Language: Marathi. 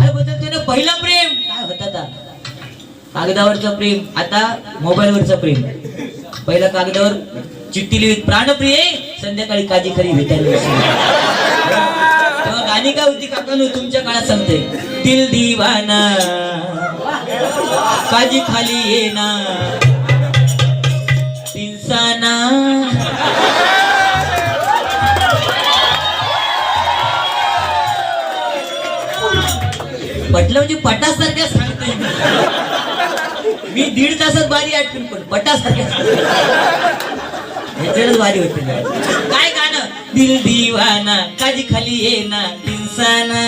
काय बदलते ना. पहिलं प्रेम काय होत आता, कागदावरचं प्रेम, आता मोबाईलवरचं प्रेम. पहिलं कागदावर चिठ्ठी लिहित, प्राणप्रिय संध्याकाळी काजी खरी भेटायला बसली. तेव्हा गाणी काय होती काकांनो, तुमच्या काळात सांगते. दिल दिवाना काजी खाली येना दिलसाना. पटलं म्हणजे पटासारख्या सांगते मी 1.5 तासात बारी आठवून, पण पटासारख्या ह्याच्यावरच बारी होते. काय गाणं, दिल दिवाना काजी खाली येना दिलसाना.